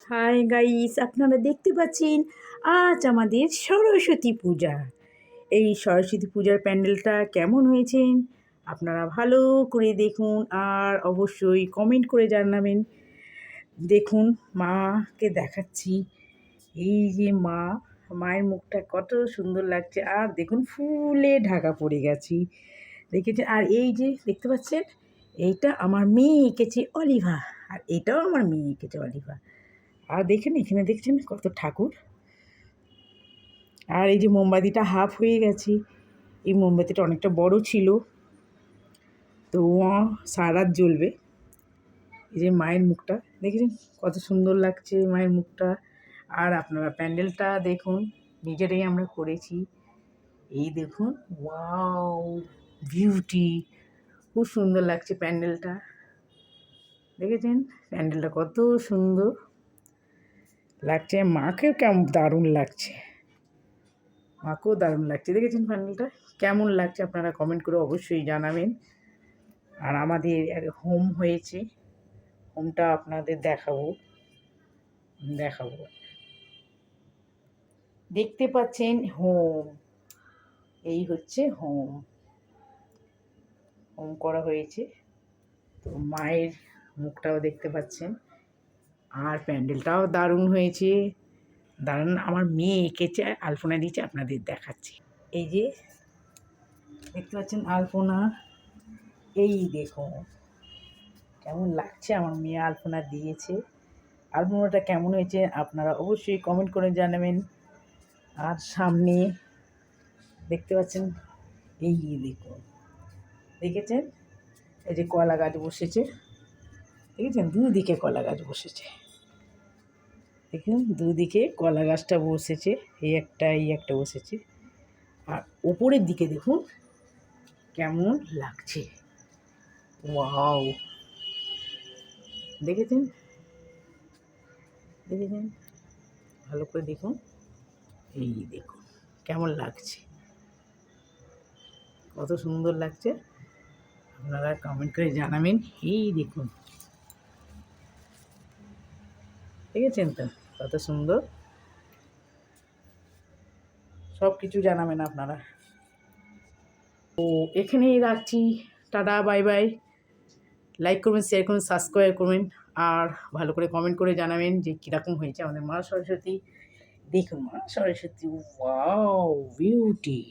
Hi guys, আপনারা দেখতে পাচ্ছেন আজ আমাদের সরস্বতী পূজা। এই সরস্বতী পূজার প্যান্ডেলটা কেমন হয়েছে আপনারা ভালো করে দেখুন আর অবশ্যই কমেন্ট করে জানাবেন। দেখুন, মাকে দেখাচ্ছি। এই যে মায়ের মুখটা কত সুন্দর লাগছে, আর দেখুন ফুলে ঢাকা পড়ে গেছি, দেখেছেন? আর এই যে দেখতে পাচ্ছেন, এইটা আমার মেয়ে এঁকেছে অলিভা, আর এটাও আমার মেয়ে এঁকেছে অলিভা। আর দেখেন, এখানে দেখছেন কত ঠাকুর। আর এই যে মোমবাতিটা হাফ হয়ে গেছে, এই মোমবাতিটা অনেকটা বড় ছিল, তো সারা রাত জ্বলবে। এই যে মায়ের মুখটা দেখেছেন কত সুন্দর লাগছে মায়ের মুখটা। আর আপনারা প্যান্ডেলটা দেখুন, নিজেরাই আমরা করেছি। এই দেখুন, ওয়াও, বিউটি, খুব সুন্দর লাগছে প্যান্ডেলটা। দেখেছেন প্যান্ডেলটা কত সুন্দর লাগছে, মাকেও কেমন দারুণ লাগছে, মাকেও দারুণ লাগছে। দেখেছেন প্যান্ডেলটা কেমন লাগছে, আপনারা কমেন্ট করে অবশ্যই জানাবেন। আর আমাদের হোম হয়েছে, হোমটা আপনাদের দেখাবো। দেখতে পাচ্ছেন হোম, এই হচ্ছে হোম করা হয়েছে। তো মায়ের মুখটাও দেখতে পাচ্ছেন, আর প্যান্ডেলটাও দারুণ হয়েছে, দারুণ। আমার মেয়ে এঁকেছে, আলপনা দিয়েছে, আপনাদের দেখাচ্ছি। এই যে দেখতে পাচ্ছেন আলপনা, এই দেখুন কেমন লাগছে, আমার মেয়ে আলপনা দিয়েছে। আলপনাটা কেমন হয়েছে আপনারা অবশ্যই কমেন্ট করে জানাবেন। আর সামনে দেখতে পাচ্ছেন, এই দেখুন, দেখেছেন এই যে কলা গাছ বসেছে, দেখেছেন দুদিকে কলা গাছ বসেছে, দেখুন দুদিকে কলা গাছটা বসেছে, এই একটা বসেছে। আর ওপরের দিকে দেখুন কেমন লাগছে, ওয়াও, দেখেছেন ভালো করে দেখুন, এই দেখুন কেমন লাগছে, কত সুন্দর লাগছে, আপনারা কমেন্ট করে জানাবেন। এই দেখুন, দেখেছেন তো কত সুন্দর, সব কিছু জানাবেন আপনারা। তো এখানেই রাখছি, টাটা, বাই বাই। লাইক করবেন, শেয়ার করবেন, সাবস্ক্রাইব করবেন, আর ভালো করে কমেন্ট করে জানাবেন যে কীরকম হয়েছে আমাদের মা সরস্বতী। দেখুন মা সরস্বতী, ওয়াও, বিউটি।